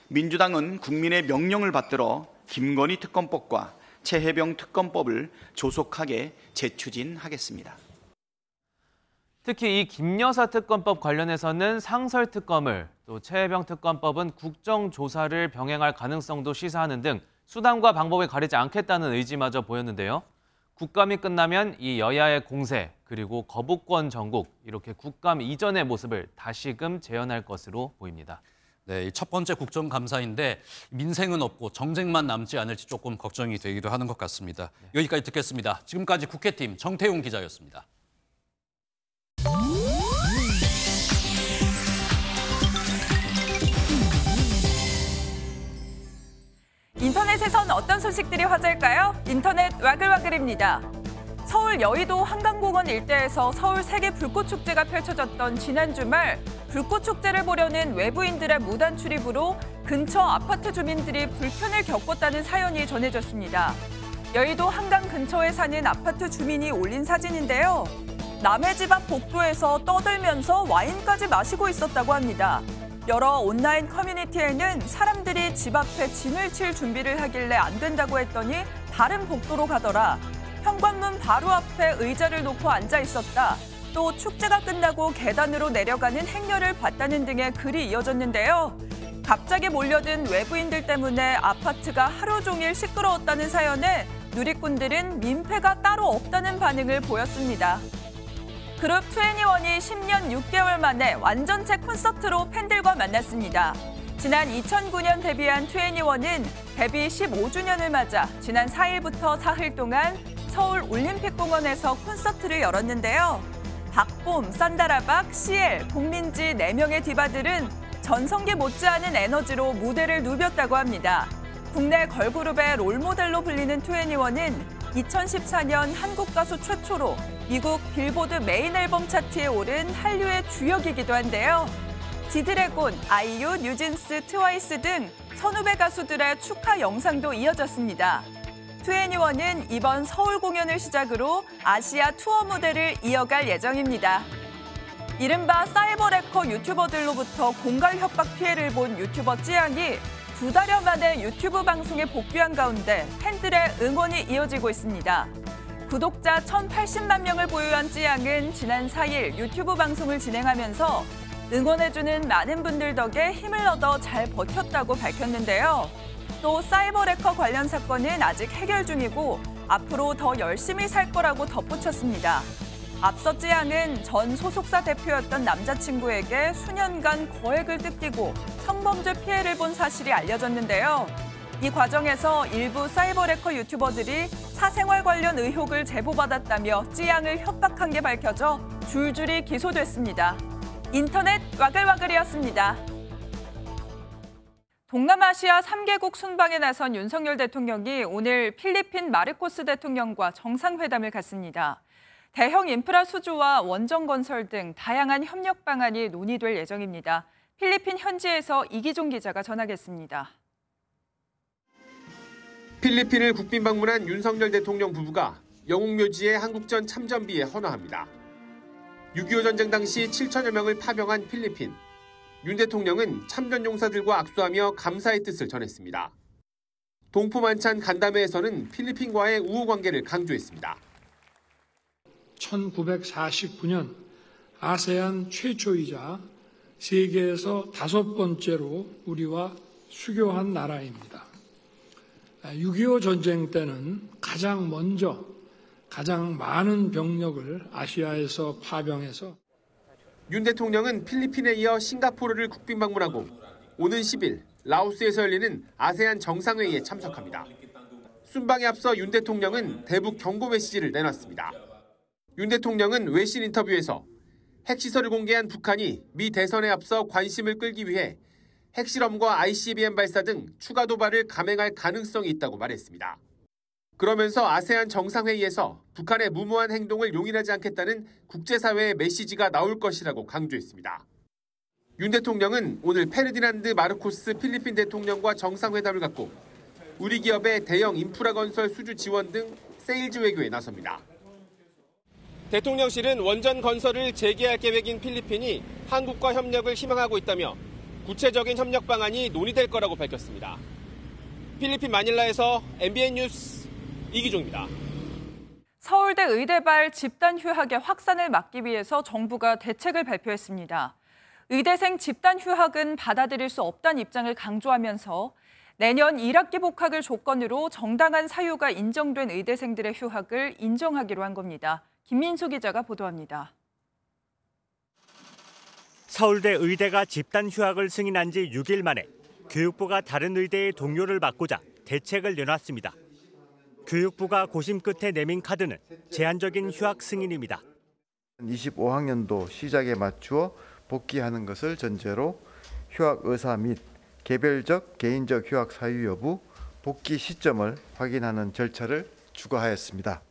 민주당은 국민의 명령을 받들어 김건희 특검법과 최혜병 특검법을 조속하게 재추진하겠습니다. 특히 이 김여사 특검법 관련해서는 상설특검을, 또 최혜병 특검법은 국정조사를 병행할 가능성도 시사하는 등 수단과 방법을 가리지 않겠다는 의지마저 보였는데요. 국감이 끝나면 이 여야의 공세, 그리고 거부권 전국, 이렇게 국감 이전의 모습을 다시금 재현할 것으로 보입니다. 네, 첫 번째 국정감사인데 민생은 없고 정쟁만 남지 않을지 조금 걱정이 되기도 하는 것 같습니다. 여기까지 듣겠습니다. 지금까지 국회팀 정태웅 기자였습니다. 인터넷에선 어떤 소식들이 화제일까요? 인터넷 와글와글입니다. 서울 여의도 한강공원 일대에서 서울 세계 불꽃축제가 펼쳐졌던 지난 주말 불꽃축제를 보려는 외부인들의 무단 출입으로 근처 아파트 주민들이 불편을 겪었다는 사연이 전해졌습니다. 여의도 한강 근처에 사는 아파트 주민이 올린 사진인데요. 남의 집 앞 복도에서 떠들면서 와인까지 마시고 있었다고 합니다. 여러 온라인 커뮤니티에는 사람들이 집 앞에 진을 칠 준비를 하길래 안 된다고 했더니 다른 복도로 가더라. 현관문 바로 앞에 의자를 놓고 앉아 있었다. 또 축제가 끝나고 계단으로 내려가는 행렬을 봤다는 등의 글이 이어졌는데요. 갑자기 몰려든 외부인들 때문에 아파트가 하루 종일 시끄러웠다는 사연에 누리꾼들은 민폐가 따로 없다는 반응을 보였습니다. 그룹 2NE1이 10년 6개월 만에 완전체 콘서트로 팬들과 만났습니다. 지난 2009년 데뷔한 2NE1은 데뷔 15주년을 맞아 지난 4일부터 사흘 동안 서울 올림픽공원에서 콘서트를 열었는데요. 박봄, 산다라박, CL, 공민지 4명의 디바들은 전성기 못지않은 에너지로 무대를 누볐다고 합니다. 국내 걸그룹의 롤모델로 불리는 2NE1은 2014년 한국 가수 최초로 미국 빌보드 메인 앨범 차트에 오른 한류의 주역이기도 한데요. 지드래곤, 아이유, 뉴진스, 트와이스 등 선후배 가수들의 축하 영상도 이어졌습니다. 2NE1은 이번 서울 공연을 시작으로 아시아 투어 무대를 이어갈 예정입니다. 이른바 사이버 래커 유튜버들로부터 공갈 협박 피해를 본 유튜버 찌양이 2달여 만에 유튜브 방송에 복귀한 가운데 팬들의 응원이 이어지고 있습니다. 구독자 1,080만 명을 보유한 찌양은 지난 4일 유튜브 방송을 진행하면서 응원해주는 많은 분들 덕에 힘을 얻어 잘 버텼다고 밝혔는데요. 또 사이버 해커 관련 사건은 아직 해결 중이고 앞으로 더 열심히 살 거라고 덧붙였습니다. 앞서 찌양은 전 소속사 대표였던 남자친구에게 수년간 거액을 뜯기고 성범죄 피해를 본 사실이 알려졌는데요. 이 과정에서 일부 사이버 해커 유튜버들이 사생활 관련 의혹을 제보받았다며 찌양을 협박한 게 밝혀져 줄줄이 기소됐습니다. 인터넷 와글와글이었습니다. 동남아시아 3개국 순방에 나선 윤석열 대통령이 오늘 필리핀 마르코스 대통령과 정상회담을 갖습니다. 대형 인프라 수주와 원전 건설 등 다양한 협력 방안이 논의될 예정입니다. 필리핀 현지에서 이기종 기자가 전하겠습니다. 필리핀을 국빈 방문한 윤석열 대통령 부부가 영웅묘지의 한국전 참전비에 헌화합니다. 6.25 전쟁 당시 7천여 명을 파병한 필리핀. 윤 대통령은 참전 용사들과 악수하며 감사의 뜻을 전했습니다. 동포만찬 간담회에서는 필리핀과의 우호 관계를 강조했습니다. 1949년 아세안 최초이자 세계에서 5번째로 우리와 수교한 나라입니다. 6.25 전쟁 때는 가장 먼저 가장 많은 병력을 아시아에서 파병해서 윤 대통령은 필리핀에 이어 싱가포르를 국빈 방문하고 오는 10일 라오스에서 열리는 아세안 정상회의에 참석합니다. 순방에 앞서 윤 대통령은 대북 경고 메시지를 내놨습니다. 윤 대통령은 외신 인터뷰에서 핵시설을 공개한 북한이 미 대선에 앞서 관심을 끌기 위해 핵실험과 ICBM 발사 등 추가 도발을 감행할 가능성이 있다고 말했습니다. 그러면서 아세안 정상회의에서 북한의 무모한 행동을 용인하지 않겠다는 국제사회의 메시지가 나올 것이라고 강조했습니다. 윤 대통령은 오늘 페르디난드 마르코스 필리핀 대통령과 정상회담을 갖고 우리 기업의 대형 인프라 건설 수주 지원 등 세일즈 외교에 나섭니다. 대통령실은 원전 건설을 재개할 계획인 필리핀이 한국과 협력을 희망하고 있다며 구체적인 협력 방안이 논의될 거라고 밝혔습니다. 필리핀 마닐라에서 MBN 뉴스 이기종입니다. 서울대 의대발 집단 휴학의 확산을 막기 위해서 정부가 대책을 발표했습니다. 의대생 집단 휴학은 받아들일 수 없다는 입장을 강조하면서 내년 1학기 복학을 조건으로 정당한 사유가 인정된 의대생들의 휴학을 인정하기로 한 겁니다. 김민수 기자가 보도합니다. 서울대 의대가 집단 휴학을 승인한 지 6일 만에 교육부가 다른 의대의 동료를 막고자 대책을 내놨습니다. 교육부가 고심 끝에 내민 카드는 제한적인 휴학 승인입니다. 25학년도 시작에 맞추어 복귀하는 것을 전제로 휴학 의사 및 개별적 개인적 휴학 사유 여부, 복귀 시점을 확인하는 절차를 추가하였습니다.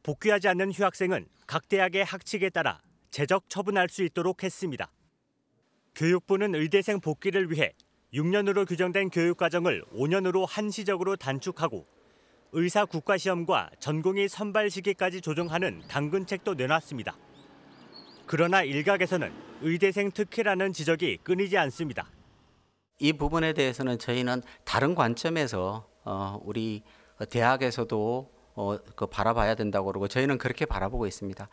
복귀하지 않는 휴학생은 각 대학의 학칙에 따라 제적 처분할 수 있도록 했습니다. 교육부는 의대생 복귀를 위해 6년으로 규정된 교육과정을 5년으로 한시적으로 단축하고 의사 국가시험과 전공의 선발 시기까지 조정하는 당근책도 내놨습니다. 그러나 일각에서는 의대생 특혜라는 지적이 끊이지 않습니다. 이 부분에 대해서는 저희는 다른 관점에서 우리 대학에서도 바라봐야 된다고 그러고 저희는 그렇게 바라보고 있습니다.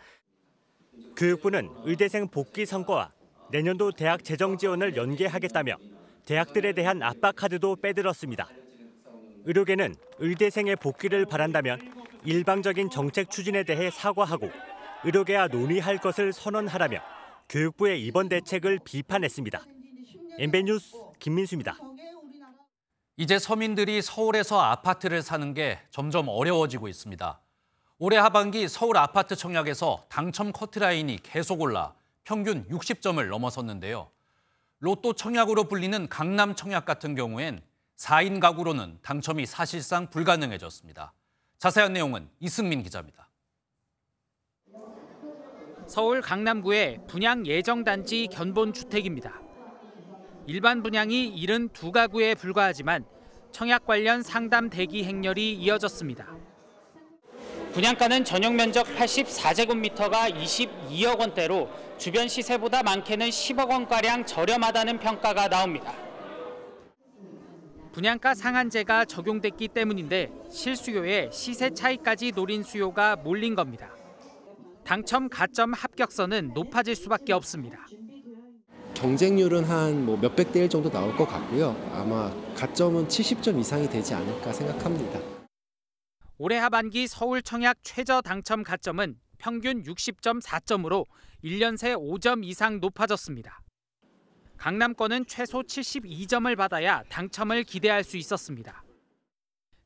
교육부는 의대생 복귀 성과와 내년도 대학 재정 지원을 연계하겠다며 대학들에 대한 압박 카드도 빼들었습니다. 의료계는 의대생의 복귀를 바란다면 일방적인 정책 추진에 대해 사과하고 의료계와 논의할 것을 선언하라며 교육부의 이번 대책을 비판했습니다. MBN 뉴스 김민수입니다. 이제 서민들이 서울에서 아파트를 사는 게 점점 어려워지고 있습니다. 올해 하반기 서울 아파트 청약에서 당첨 커트라인이 계속 올라 평균 60점을 넘어섰는데요. 로또 청약으로 불리는 강남 청약 같은 경우엔 4인 가구로는 당첨이 사실상 불가능해졌습니다. 자세한 내용은 이승민 기자입니다. 서울 강남구의 분양 예정 단지 견본 주택입니다. 일반 분양이 72가구에 불과하지만 청약 관련 상담 대기 행렬이 이어졌습니다. 분양가는 전용 면적 84제곱미터가 22억 원대로 주변 시세보다 많게는 10억 원가량 저렴하다는 평가가 나옵니다. 분양가 상한제가 적용됐기 때문인데 실수요에 시세 차이까지 노린 수요가 몰린 겁니다. 당첨 가점 합격선은 높아질 수밖에 없습니다. 경쟁률은 한 몇백 대 1 정도 나올 것 같고요. 아마 가점은 70점 이상이 되지 않을까 생각합니다. 올해 하반기 서울 청약 최저 당첨 가점은 평균 60.4점으로 1년 새 5점 이상 높아졌습니다. 강남권은 최소 72점을 받아야 당첨을 기대할 수 있었습니다.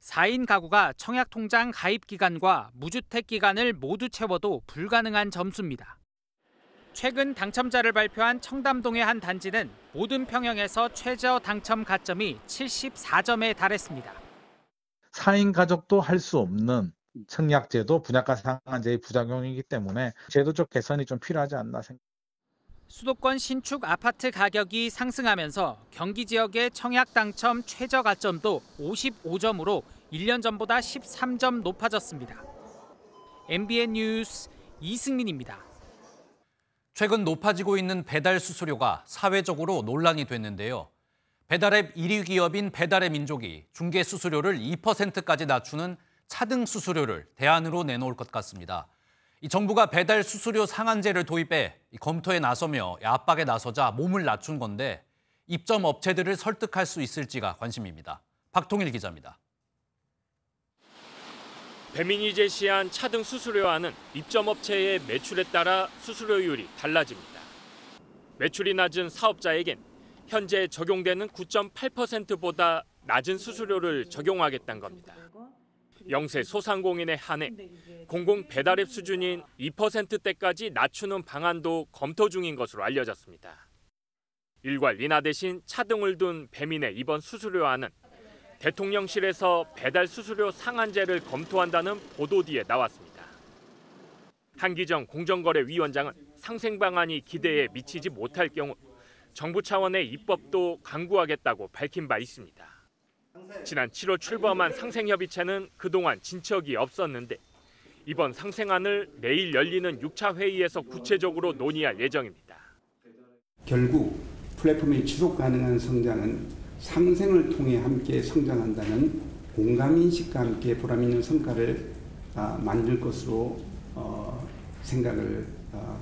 4인 가구가 청약통장 가입 기간과 무주택 기간을 모두 채워도 불가능한 점수입니다. 최근 당첨자를 발표한 청담동의 한 단지는 모든 평형에서 최저 당첨 가점이 74점에 달했습니다. 4인 가족도 할 수 없는 청약제도 분양가 상한제의 부작용이기 때문에 제도적 개선이 좀 필요하지 않나 생각합니다. 수도권 신축 아파트 가격이 상승하면서 경기 지역의 청약 당첨 최저 가점도 55점으로 1년 전보다 13점 높아졌습니다. MBN 뉴스 이승민입니다. 최근 높아지고 있는 배달 수수료가 사회적으로 논란이 됐는데요. 배달앱 1위 기업인 배달의 민족이 중개 수수료를 2%까지 낮추는 차등 수수료를 대안으로 내놓을 것 같습니다. 이 정부가 배달 수수료 상한제를 도입해 검토에 나서며 압박에 나서자 몸을 낮춘 건데 입점 업체들을 설득할 수 있을지가 관심입니다. 박통일 기자입니다. 배민이 제시한 차등 수수료안은 입점 업체의 매출에 따라 수수료율이 달라집니다. 매출이 낮은 사업자에겐 현재 적용되는 9.8%보다 낮은 수수료를 적용하겠다는 겁니다. 영세 소상공인에 한해 공공 배달앱 수준인 2%대까지 낮추는 방안도 검토 중인 것으로 알려졌습니다. 일괄 인하 대신 차등을 둔 배민의 이번 수수료안은 대통령실에서 배달 수수료 상한제를 검토한다는 보도 뒤에 나왔습니다. 한기정 공정거래위원장은 상생 방안이 기대에 미치지 못할 경우 정부 차원의 입법도 강구하겠다고 밝힌 바 있습니다. 지난 7월 출범한 상생협의체는 그동안 진척이 없었는데 이번 상생안을 내일 열리는 6차 회의에서 구체적으로 논의할 예정입니다. 결국 플랫폼의 지속 가능한 성장은 상생을 통해 함께 성장한다는 공감인식과 함께 보람있는 성과를 만들 것으로 생각을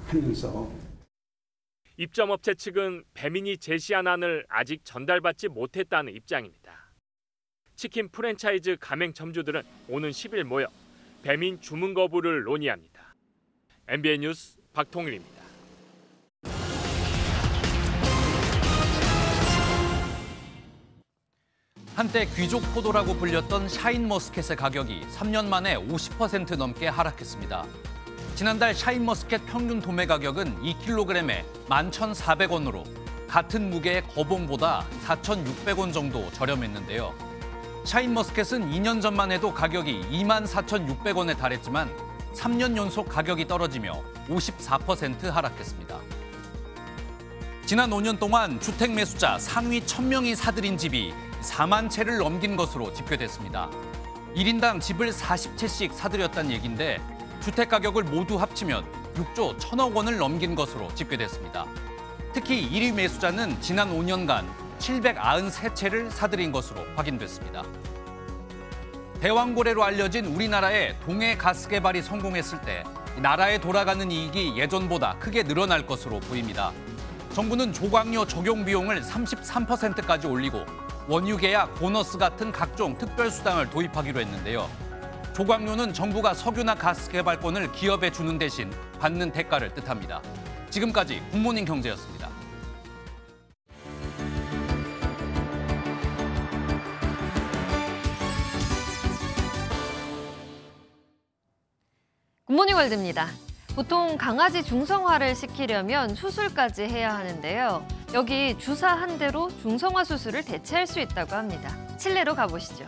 하면서 입점업체 측은 배민이 제시한 안을 아직 전달받지 못했다는 입장입니다. 치킨 프랜차이즈 가맹점주들은 오는 10일 모여 배민 주문 거부를 논의합니다. MBN 뉴스 박통일입니다. 한때 귀족 포도라고 불렸던 샤인머스켓의 가격이 3년 만에 50% 넘게 하락했습니다. 지난달 샤인머스켓 평균 도매 가격은 2kg에 11,400원으로 같은 무게의 거봉보다 4,600원 정도 저렴했는데요. 샤인머스켓은 2년 전만 해도 가격이 24,600원에 달했지만 3년 연속 가격이 떨어지며 54% 하락했습니다. 지난 5년 동안 주택 매수자 상위 1,000명이 사들인 집이 4만 채를 넘긴 것으로 집계됐습니다. 1인당 집을 40채씩 사들였다는 얘기인데 주택 가격을 모두 합치면 6조 1,000억 원을 넘긴 것으로 집계됐습니다. 특히 1위 매수자는 지난 5년간 793채를 사들인 것으로 확인됐습니다. 대왕고래로 알려진 우리나라의 동해 가스 개발이 성공했을 때 나라에 돌아가는 이익이 예전보다 크게 늘어날 것으로 보입니다. 정부는 조광료 적용 비용을 33%까지 올리고 원유 계약, 보너스 같은 각종 특별수당을 도입하기로 했는데요. 조광료는 정부가 석유나 가스 개발권을 기업에 주는 대신 받는 대가를 뜻합니다. 지금까지 굿모닝 경제였습니다. 굿모닝 월드입니다. 보통 강아지 중성화를 시키려면 수술까지 해야 하는데요. 여기 주사 한 대로 중성화 수술을 대체할 수 있다고 합니다. 실내로 가보시죠.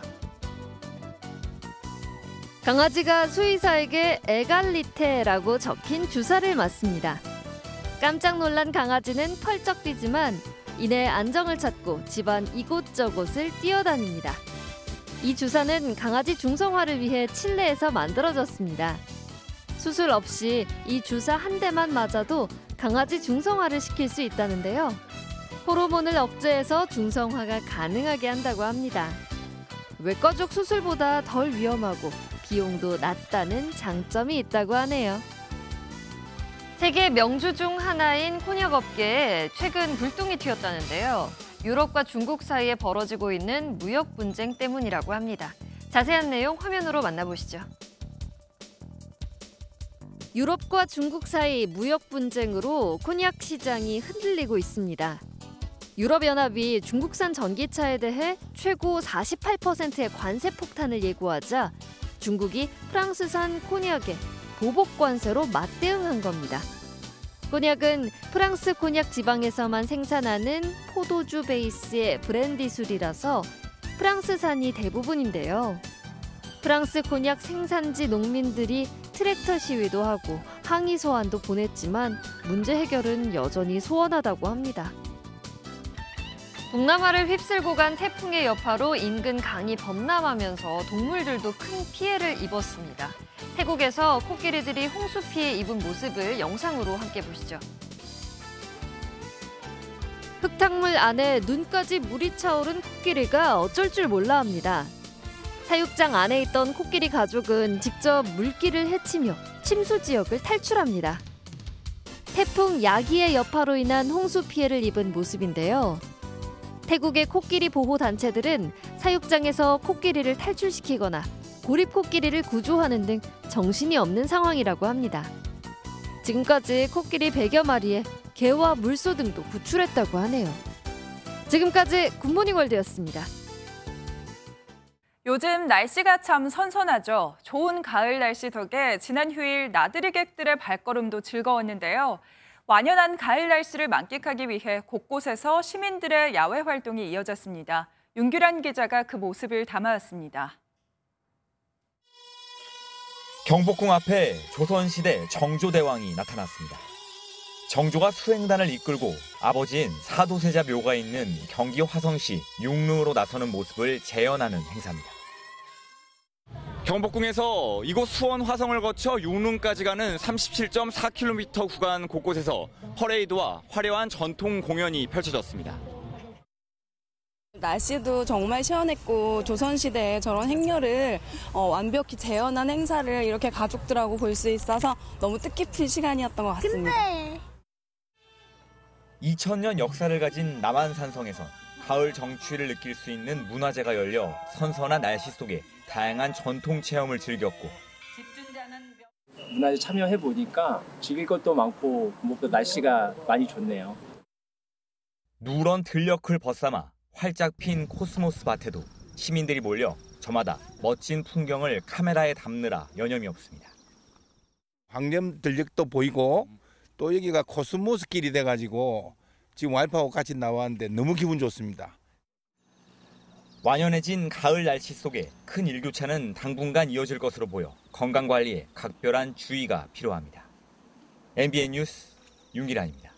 강아지가 수의사에게 에갈리테라고 적힌 주사를 맞습니다. 깜짝 놀란 강아지는 펄쩍 뛰지만 이내 안정을 찾고 집안 이곳저곳을 뛰어다닙니다. 이 주사는 강아지 중성화를 위해 칠레에서 만들어졌습니다. 수술 없이 이 주사 한 대만 맞아도 강아지 중성화를 시킬 수 있다는데요. 호르몬을 억제해서 중성화가 가능하게 한다고 합니다. 외과적 수술보다 덜 위험하고 비용도 낮다는 장점이 있다고 하네요. 세계 명주 중 하나인 콘약업계에 최근 불똥이 튀었다는데요. 유럽과 중국 사이에 벌어지고 있는 무역 분쟁 때문이라고 합니다. 자세한 내용 화면으로 만나보시죠. 유럽과 중국 사이 무역 분쟁으로 콘약 시장이 흔들리고 있습니다. 유럽연합이 중국산 전기차에 대해 최고 48%의 관세 폭탄을 예고하자 중국이 프랑스산 콘약에 보복 관세로 맞대응한 겁니다. 콘약은 프랑스 콘약 지방에서만 생산하는 포도주 베이스의 브랜디 술이라서 프랑스산이 대부분인데요. 프랑스 콘약 생산지 농민들이 트랙터 시위도 하고 항의 소환도 보냈지만 문제 해결은 여전히 소원하다고 합니다. 동남아를 휩쓸고 간 태풍의 여파로 인근 강이 범람하면서 동물들도 큰 피해를 입었습니다. 태국에서 코끼리들이 홍수 피해 입은 모습을 영상으로 함께 보시죠. 흙탕물 안에 눈까지 물이 차오른 코끼리가 어쩔 줄 몰라 합니다. 사육장 안에 있던 코끼리 가족은 직접 물길을 헤치며 침수 지역을 탈출합니다. 태풍 야기의 여파로 인한 홍수 피해를 입은 모습인데요. 태국의 코끼리 보호 단체들은 사육장에서 코끼리를 탈출시키거나 고립 코끼리를 구조하는 등 정신이 없는 상황이라고 합니다. 지금까지 코끼리 100여 마리에 개와 물소 등도 구출했다고 하네요. 지금까지 굿모닝 월드였습니다. 요즘 날씨가 참 선선하죠. 좋은 가을 날씨 덕에 지난 휴일 나들이객들의 발걸음도 즐거웠는데요. 완연한 가을 날씨를 만끽하기 위해 곳곳에서 시민들의 야외 활동이 이어졌습니다. 윤규란 기자가 그 모습을 담아왔습니다. 경복궁 앞에 조선시대 정조대왕이 나타났습니다. 정조가 수행단을 이끌고 아버지인 사도세자 묘가 있는 경기 화성시 융릉으로 나서는 모습을 재현하는 행사입니다. 경복궁에서 이곳 수원 화성을 거쳐 융릉까지 가는 37.4km 구간 곳곳에서 퍼레이드와 화려한 전통 공연이 펼쳐졌습니다. 날씨도 정말 시원했고 조선시대에 저런 행렬을 완벽히 재현한 행사를 이렇게 가족들하고 볼 수 있어서 너무 뜻깊은 시간이었던 것 같습니다. 2000년 역사를 가진 남한산성에선 가을 정취를 느낄 수 있는 문화제가 열려 선선한 날씨 속에 다양한 전통 체험을 즐겼고 문화제 참여해보니까 즐길 것도 많고 무엇보다 날씨가 많이 좋네요. 누런 들녘을 벗삼아 활짝 핀 코스모스 밭에도 시민들이 몰려 저마다 멋진 풍경을 카메라에 담느라 여념이 없습니다. 황림 들녘도 보이고 또 여기가 코스모스 길이 돼가지고 지금 와이프하고 같이 나왔는데 너무 기분 좋습니다. 완연해진 가을 날씨 속에 큰 일교차는 당분간 이어질 것으로 보여 건강관리에 각별한 주의가 필요합니다. MBN 뉴스 윤기란입니다.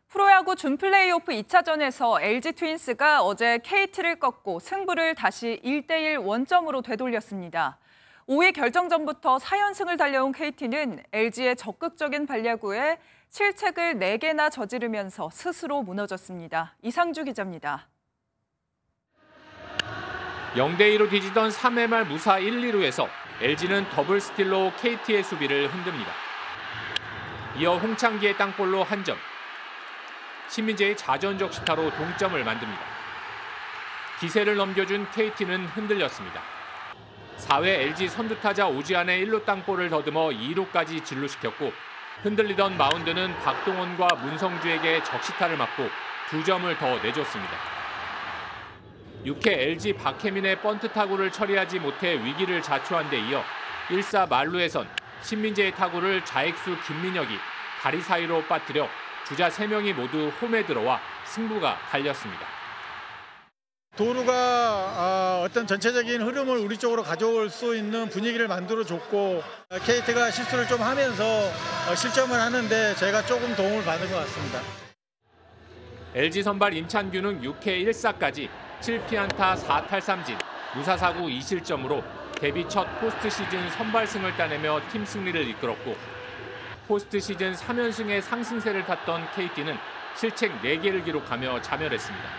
프로야구 준플레이오프 2차전에서 LG 트윈스가 어제 KT를 꺾고 승부를 다시 1대1 원점으로 되돌렸습니다. 5위 결정전부터 4연승을 달려온 KT는 LG의 적극적인 발야구에 실책을 4개나 저지르면서 스스로 무너졌습니다. 이상주 기자입니다. 0대2로 뒤지던 3회 말 무사 1, 2루에서 LG는 더블 스틸로 KT의 수비를 흔듭니다. 이어 홍창기의 땅볼로 한 점. 신민재의 자전적 시타로 동점을 만듭니다. 기세를 넘겨준 KT는 흔들렸습니다. 4회 LG 선두타자 오지환의 1루 땅볼을 더듬어 2루까지 진루시켰고 흔들리던 마운드는 박동원과 문성주에게 적시타를 맞고 2점을 더 내줬습니다. 6회 LG 박혜민의 번트 타구를 처리하지 못해 위기를 자초한 데 이어 1사 만루에선 신민재의 타구를 좌익수 김민혁이 다리 사이로 빠뜨려 주자 3명이 모두 홈에 들어와 승부가 갈렸습니다. 도루가 어떤 전체적인 흐름을 우리 쪽으로 가져올 수 있는 분위기를 만들어줬고 KT가 실수를 좀 하면서 실점을 하는데 저희가 조금 도움을 받은 것 같습니다. LG 선발 임찬규는 6회 1사까지 7피안타 4탈삼진, 무사사구 2실점으로 데뷔 첫 포스트 시즌 선발승을 따내며 팀 승리를 이끌었고 포스트 시즌 3연승의 상승세를 탔던 KT는 실책 4개를 기록하며 자멸했습니다.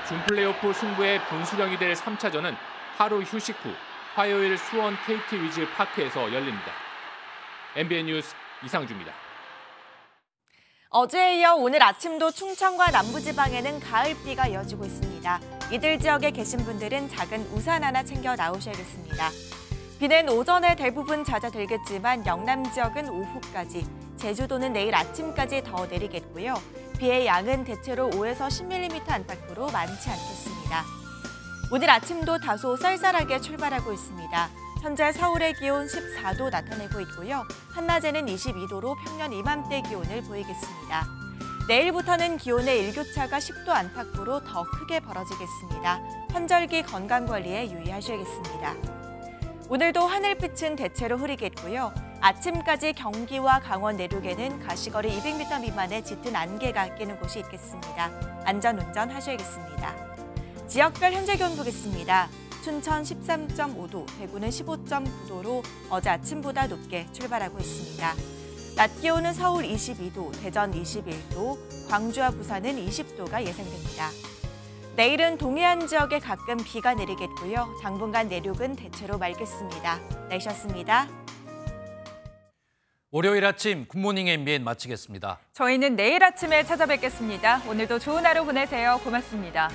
준 플레이오프 승부의 분수령이 될 3차전은 하루 휴식 후 화요일 수원 KT 위즈 파크에서 열립니다. MBN 뉴스 이상주입니다. 어제에 이어 오늘 아침도 충청과 남부지방에는 가을비가 이어지고 있습니다. 이들 지역에 계신 분들은 작은 우산 하나 챙겨 나오셔야겠습니다. 비는 오전에 대부분 잦아들겠지만 영남 지역은 오후까지, 제주도는 내일 아침까지 더 내리겠고요. 비의 양은 대체로 5에서 10mm 안팎으로 많지 않겠습니다. 오늘 아침도 다소 쌀쌀하게 출발하고 있습니다. 현재 서울의 기온 14도 나타내고 있고요. 한낮에는 22도로 평년 이맘때 기온을 보이겠습니다. 내일부터는 기온의 일교차가 10도 안팎으로 더 크게 벌어지겠습니다. 환절기 건강관리에 유의하셔야겠습니다. 오늘도 하늘빛은 대체로 흐리겠고요. 아침까지 경기와 강원 내륙에는 가시거리 200m 미만의 짙은 안개가 끼는 곳이 있겠습니다. 안전운전 하셔야겠습니다. 지역별 현재 기온 보겠습니다. 춘천 13.5도, 대구는 15.9도로 어제 아침보다 높게 출발하고 있습니다. 낮 기온은 서울 22도, 대전 21도, 광주와 부산은 20도가 예상됩니다. 내일은 동해안 지역에 가끔 비가 내리겠고요. 당분간 내륙은 대체로 맑겠습니다. 날씨였습니다. 월요일 아침 굿모닝 MBN 마치겠습니다. 저희는 내일 아침에 찾아뵙겠습니다. 오늘도 좋은 하루 보내세요. 고맙습니다.